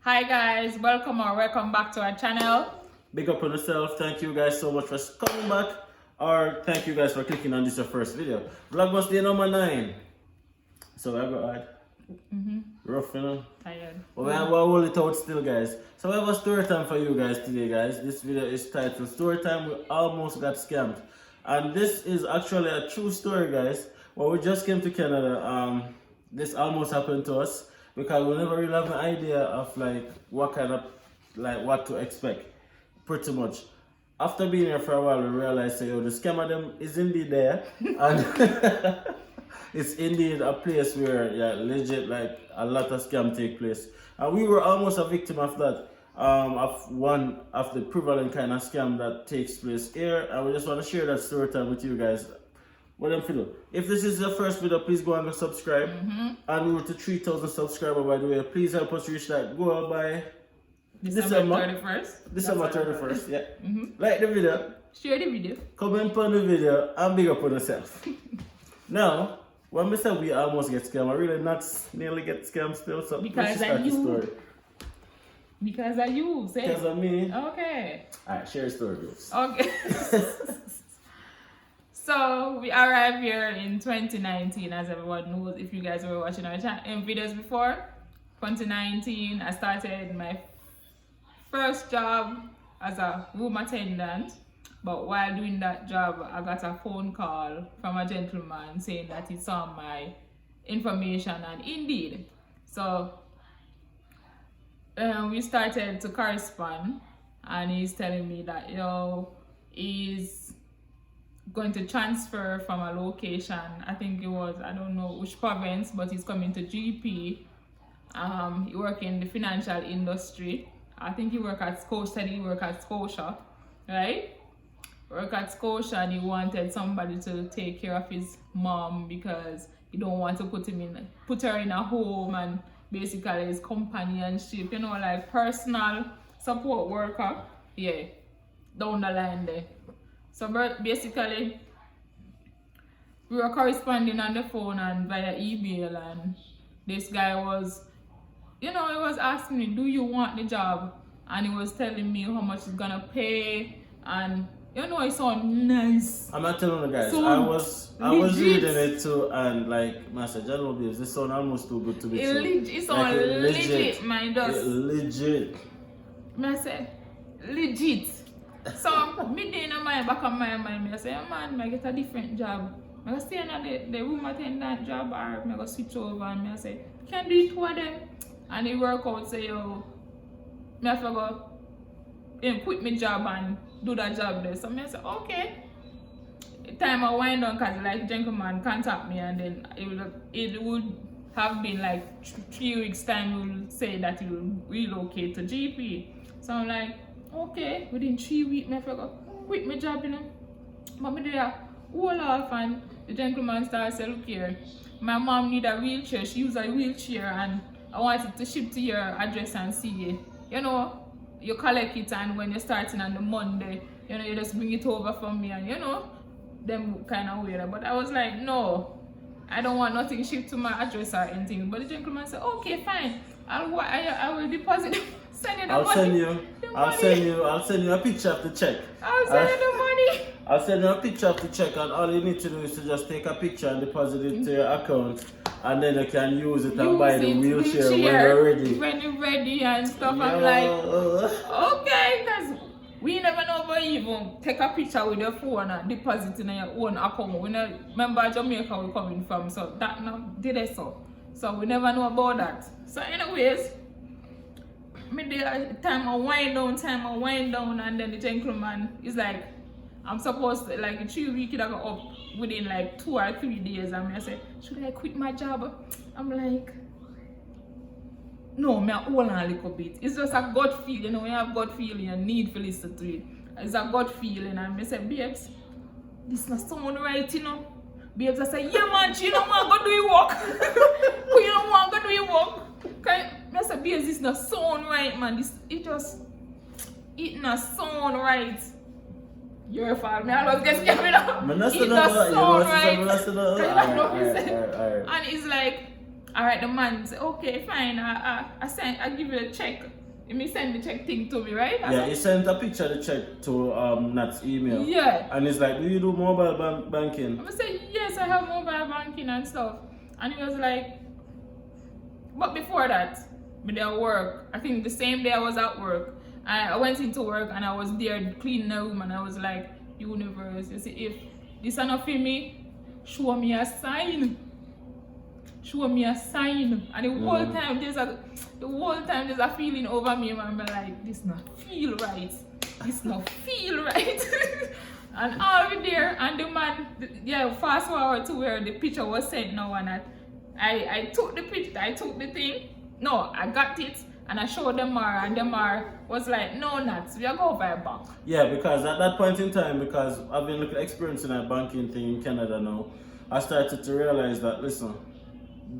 Hi guys, welcome or welcome back to our channel. Big up on yourself. Thank you guys so much for coming back. Or thank you guys for clicking on this your first video. Vlogmas day number 9. So I go ahead. Rough, you know. Tired. But we have to hold it out still, guys. So we have a story time for you guys today, guys. This video is titled Storytime. We almost got scammed. And this is actually a true story, guys. Well, we just came to Canada. This almost happened to us because we never really have an idea of like what kind of what to expect. Pretty much. After being here for a while, we realized the scam of them is indeed there, and it's indeed a place where legit like a lot of scam take place. And we were almost a victim of that. Of one of the prevalent kind of scam that takes place here, and we just want to share that story time with you guys. What I'm feeling. If this is your first video, please go and subscribe. And we were to 3,000 subscribers, by the way. Please help us reach that goal by December 31st. December 31st, yeah. Like the video, share the video, comment on the video, and big up on yourself. Now, when we say we almost get scammed, I really not nearly get scammed still. So because of you. Because of you, say. Because of me. Okay. Alright, share the story, groups. Okay. So we arrived here in 2019, as everyone knows. If you guys were watching our videos before, 2019, I started my first job as a room attendant. But while doing that job, I got a phone call from a gentleman saying that he saw my information on Indeed. So we started to correspond, and he's telling me that he's going to transfer from a location. I think it was, I don't know which province, but he's coming to GP. He works in the financial industry. I think he worked at Scotia, right? Work at Scotia, and he wanted somebody to take care of his mom because he don't want to put her in a home, and basically his companionship, like personal support worker, down the line there. So basically, we were corresponding on the phone and via email, and this guy was, he was asking me, do you want the job? And he was telling me how much he's gonna pay, and it sounded nice. I'm not telling you guys, So I was reading it too, and like Master General Bills, this sound almost too good to be true. It sounds legit, man. Legit. I say, legit. So, me in my back of my mind, I say, man, I get a different job. I go stay in the room attendant job, or I go switch over, and I say, can do it for them. And he work out, say, I have to go quit my job and do that job there. So I say, okay. Time I wind down, because like gentleman contact me, and then it would have been like 3 weeks time, he will say that he will relocate to GP. So I'm like, okay, within 3 weeks, I forgot quit my job, But me did a hold off, and the gentleman started saying, look here, my mom need a wheelchair, she use a wheelchair, and I wanted to ship to your address and see it. You collect it, and when you're starting on the Monday, you just bring it over for me, and them kind of weird. But I was like, no, I don't want nothing shipped to my address or anything. But the gentleman said, okay, fine, I will deposit. I'll send you a picture of the check. I'll send you the money. I'll send you a picture of the check, and all you need to do is to just take a picture and deposit it to your account, and then you can use it and buy the wheelchair when you're ready. When you're ready and stuff. I'm like, okay, because we never know about even take a picture with your phone and deposit in your own account. We never, remember Jamaica we're coming from, so that now did it so we never know about that. So anyways, time I wind down, and then the gentleman is like, I'm supposed to, like, in 3 weeks, I go up within like 2 or 3 days, and I say, should I quit my job? I'm like, no, I hold on a little bit. It's just a gut feeling, when you have gut feeling, you need to listen to it. It's a gut feeling, and I say, babes, this not sound right, Babes, I say, yeah man, you don't want to go do your work. You don't want to go do your work. I say, babes, this not sound right, man. It not sound right. Your fault. I always get scared. It not sound right. And it's like, Alright, the man said, okay, fine, I give you a check. He send the check thing to me, right? Yeah, he sent a picture of the check to Nat's email. Yeah. And he's like, do you do mobile banking? I said, yes, I have mobile banking and stuff. And he was like, but before that, me there work. I think the same day I was at work, I went into work and I was there cleaning the room and I was like, universe, you see, if this is not for me, show me a sign. Show me a sign. And the whole time there's a feeling over me, and I'm like, this not feel right. This not feel right. And all we there, and the man, yeah, fast forward to where the picture was sent now, and I took the picture, I took the thing. No, I got it and I showed them more, and them was like, no, nuts, we are going by a bank. Yeah, because at that point in time, because I've been experiencing that banking thing in Canada now, I started to realize that, listen,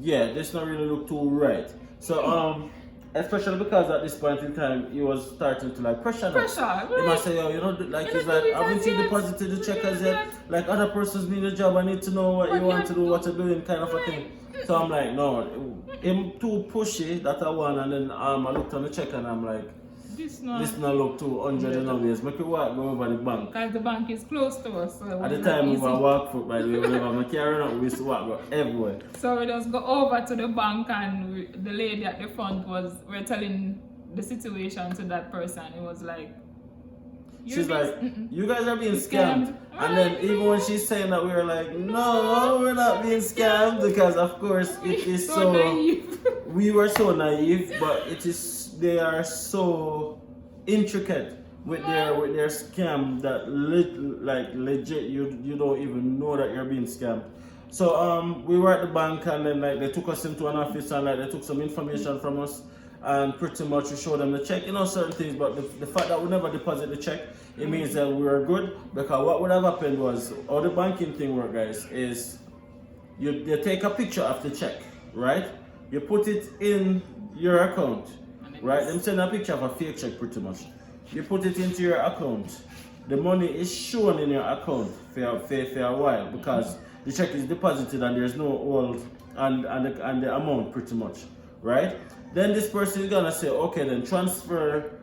yeah, this not really look too right. So especially because at this point in time he was starting to like pressure. Right. He must say, yo, you know, like he's like, haven't you deposited the check as yet? Like other persons need a job, I need to know what you want to do, what you're doing, kind of a thing. So I'm like, no, him too pushy, that I want, and then I looked on the check and I'm like, this not look too 100 in ways. Make it walk go over the bank. Because the bank is close to us. So at the time we were walk foot, by the way, whenever I'm carrying up, we used to walk everywhere. So we just go over to the bank, and the lady at the front we're telling the situation to that person. It was like, she's like, you guys are being scammed. And then even when she's saying that, we were like, no, we're not being scammed, because of course it is so naive. We were so naive, but they are so intricate with their scam that legit you don't even know that you're being scammed. So we were at the bank, and then like they took us into an office, and like they took some information from us, and pretty much we showed them the check, you know, certain things. But the fact that we never deposit the check, it means that we were good, because what would have happened was, how the banking thing work, guys, is you take a picture of the check, right? You put it in your account, right? Them send a picture of a fake check pretty much. You put it into your account. The money is shown in your account for a while, because the check is deposited and there's no hold and the amount pretty much, right? Then this person is gonna say, okay, then transfer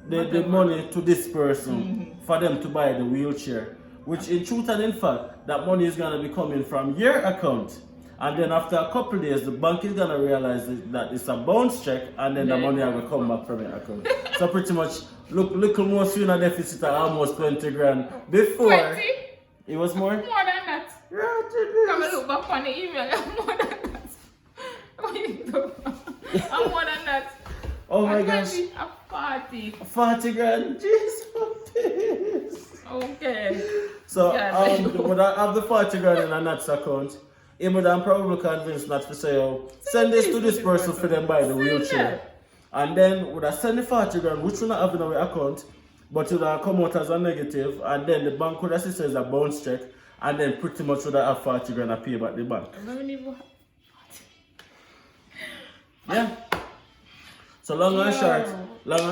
the money to this person for them to buy the wheelchair. Which in truth and in fact, that money is gonna be coming from your account. And then after a couple of days, the bank is gonna realize that it's a bounce check, and then the money will come back from your account. So pretty much, look more sooner deficit at almost 20 grand. Before 20? It was more? More than that. Come and look back on the email. I'm more than that. I'm more than that. Oh my gosh. A 40. 40 grand. Jesus. Okay. So would I have the 40 grand in a Nat's account? He would have probably convinced Nat to say, oh, send this to this person for them buy the wheelchair. And then would I send the 40 grand, which would not have in our account, but it would have come out as a negative, and then the bank would have said it's a bounce check, and then pretty much would have 40 grand to pay back the bank. Yeah. So long and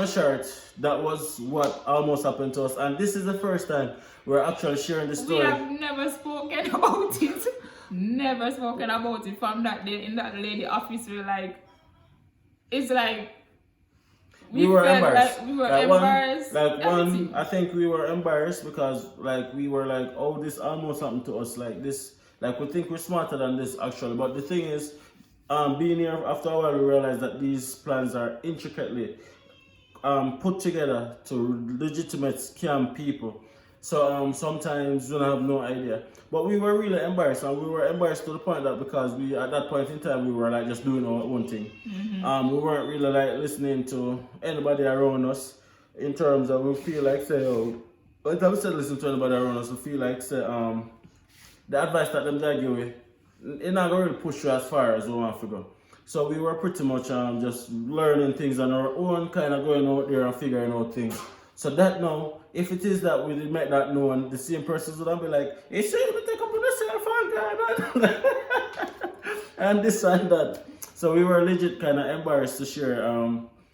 short, that was what almost happened to us, and this is the first time we're actually sharing the story. We have never spoken about it. Never spoken about it from that day in that lady office. We're like, it's like we were embarrassed. Like we were embarrassed. I think we were embarrassed because like we were like, oh, this almost happened to us, like this, like we think we're smarter than this actually. But the thing is, being here after a while, we realized that these plans are intricately put together to legitimate scam people. So sometimes we don't have no idea. But we were really embarrassed, and we were embarrassed to the point that because we at that point in time we were like just doing our own thing. We weren't really like listening to anybody around us in terms of we feel like say, oh, when I said listen to anybody around us, we feel like say the advice that them give you, it's not going to really push you as far as we want to go. So we were pretty much just learning things on our own, kind of going out there and figuring out things. So that now, if it is that we did make that known, the same persons would be like, hey, so you take up on the cell phone, and this and that. So we were legit kind of embarrassed to share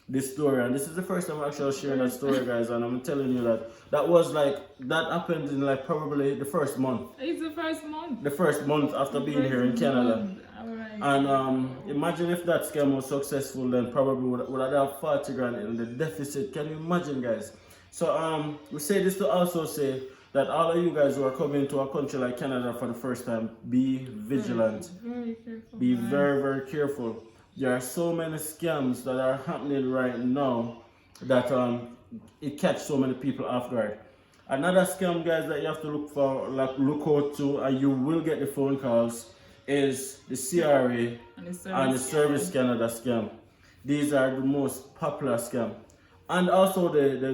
this story, and this is the first time I'm actually sharing that story, guys. And I'm telling you that was like, that happened in like probably the first month. It's the first month. The first month after being here in Canada. Alright. And imagine if that scam was successful, then probably would have 40 grand in the deficit. Can you imagine, guys? So we say this to also say that all of you guys who are coming to a country like Canada for the first time, be vigilant. Very careful. Be very, very careful. There are so many scams that are happening right now that it catch so many people off guard. Another scam, guys, that you have to look out to, and you will get the phone calls, is the CRA and the Service Canada scam. These are the most popular scam. And also the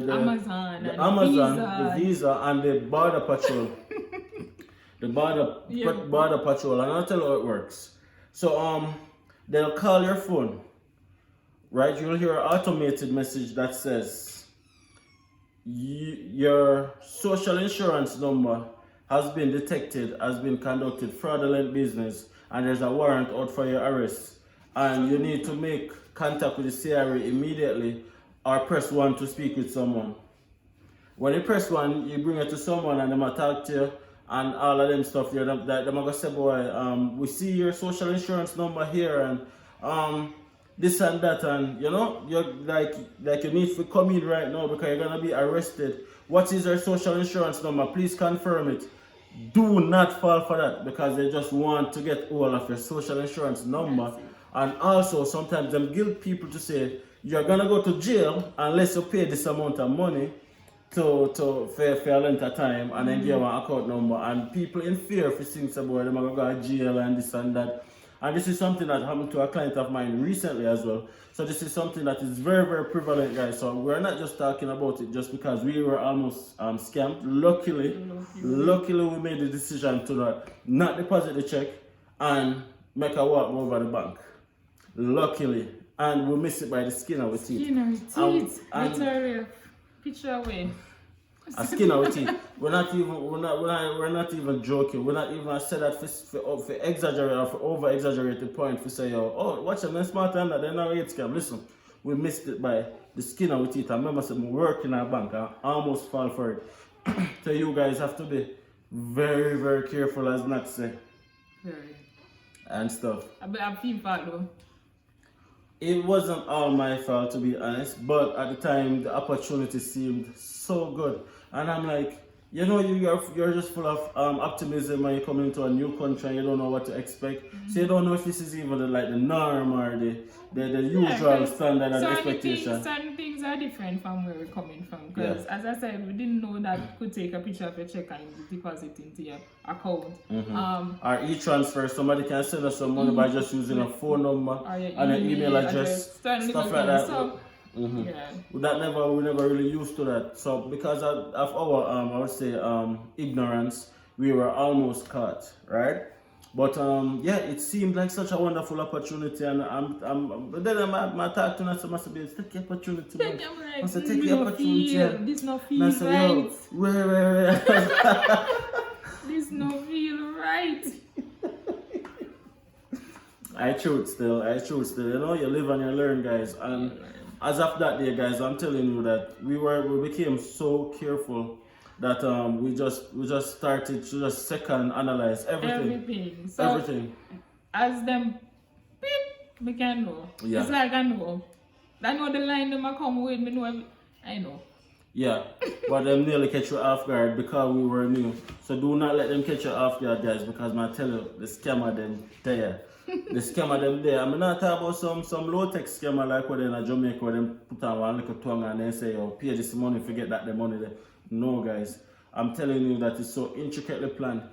Amazon, the Visa, and the Border Patrol. The Border Patrol, and I'll tell you how it works. So they'll call your phone, right? You'll hear an automated message that says your social insurance number has been detected, has been conducted fraudulent business, and there's a warrant out for your arrest, and you need to make contact with the CRA immediately, or press 1 to speak with someone. When you press 1, you bring it to someone and they might talk to you and all of them stuff there. They're gonna say, boy, we see your social insurance number here and this and that, and you know, you're like you need to come in right now because you're gonna be arrested. What is your social insurance number? Please confirm it. Do not fall for that, because they just want to get all of your social insurance number. And also sometimes them guilt people to say you're gonna go to jail unless you pay this amount of money for a length of time, and then give an account number, and people in fear for things about them are going to jail and this and that. And this is something that happened to a client of mine recently as well. So this is something that is very, very prevalent, guys. So we're not just talking about it just because we were almost scammed. Luckily we made the decision to not deposit the check and make a walk over the bank. Luckily. And we missed it by the skin of our teeth. Literally, picture away. A skin of our teeth. We're not even joking. We're not even said that for exaggerate or for over exaggerated point to say, oh, watch them, they're smarter than that, they're not rate scam. Listen, we missed it by the skin of our teeth. I remember some work in our bank. I almost fall for it. So you guys have to be very, very careful, as not say. Very. And stuff. I feel bad though. It wasn't all my fault, to be honest, but at the time the opportunity seemed so good, and I'm like, you know, you're just full of optimism when you come into a new country and you don't know what to expect. So you don't know if this is even the norm or the usual standard and expectation. Certain things are different from where we're coming from, because as I said, we didn't know that you could take a picture of your check and deposit into your account. Or e-transfer, somebody can send us some money by just using a phone number and an email address, stuff like that. So, we never really used to that. So because of our I would say ignorance, we were almost caught, right? But it seemed like such a wonderful opportunity, and then I talked to her, so must be take the opportunity. Take the opportunity. This no feel right. Where? This no feel right. I truth still. You know, you live and you learn, guys. And as of that day, guys, I'm telling you that we became so careful that we just started to just second analyze everything. So everything. As them beep, we can know. Yeah. It's like I know the line them a come with me. I know. Yeah, but them nearly catch you off guard because we were new. So do not let them catch you off guard, guys, because I tell you, the scammer them there. The scammer them there. I'm not talking about some low-tech scammer like what in Jamaica where them put on one little tongue and then say, oh, pay this money, forget that the money there. No, guys. I'm telling you that it's so intricately planned.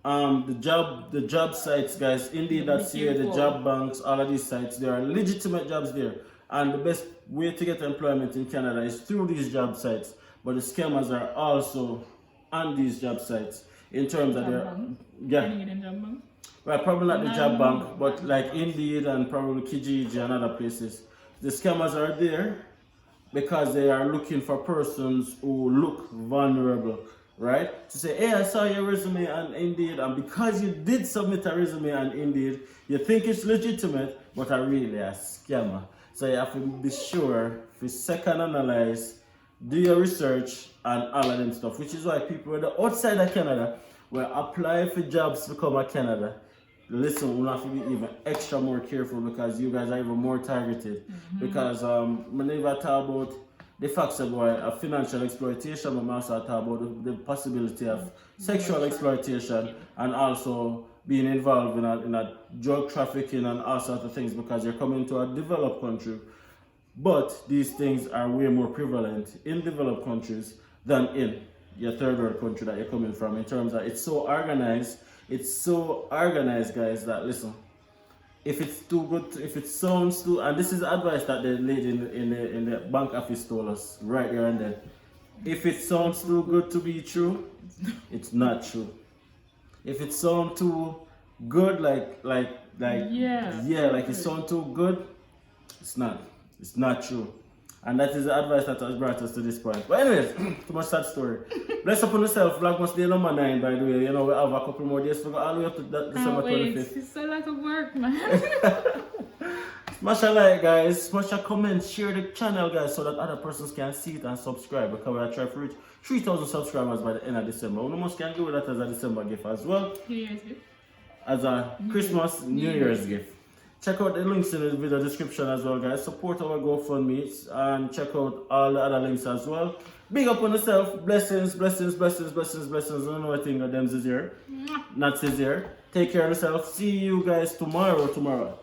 The job sites, guys, Indeed.ca, the job banks, all of these sites, there are legitimate jobs there. And the best way to get employment in Canada is through these job sites. But the scammers are also on these job sites in terms of their well, probably not the job bank, but like Indeed and probably Kijiji and other places. The scammers are there because they are looking for persons who look vulnerable, right? To say, hey, I saw your resume on Indeed, and because you did submit a resume on Indeed, you think it's legitimate, but are really a scammer. So you have to be sure to second analyze, do your research, and all of them stuff, which is why people outside of Canada will apply for jobs to come to Canada. listen, we'll have to be even extra more careful because you guys are even more targeted. Because whenever I talk about the facts about financial exploitation, but also talk about the possibility of sexual exploitation and also being involved in a drug trafficking and all sorts of things because you're coming to a developed country. But these things are way more prevalent in developed countries than in your third world country that you're coming from, in terms of it's so organized, guys, that listen, if it's too good, if it sounds too, and this is advice that the lady in the bank office told us right there and then. If it sounds too good to be true, it's not true. If it sounds too good, like it sounds too good, it's not true. And that is the advice that has brought us to this point. But anyways, too much sad story. Bless upon yourself, Vlogmas day number 9, by the way. You know, we have a couple more days to go all the way up to December 25th. It's a lot of work, man. Smash a like, guys. Smash a comment. Share the channel, guys, so that other persons can see it and subscribe. Because we are trying to reach 3,000 subscribers by the end of December. We almost can do that as a December gift as well. New Year's gift. As a Christmas, New Year's gift. Check out the links in the video description as well, guys. Support our GoFundMe and check out all the other links as well. Big up on yourself. Blessings, blessings, blessings, blessings, blessings. I don't know what thing of them is here. Not says here. Take care of yourself. See you guys tomorrow.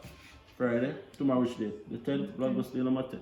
Friday. Tomorrow which day? The 10th. Vlogmas day number 10.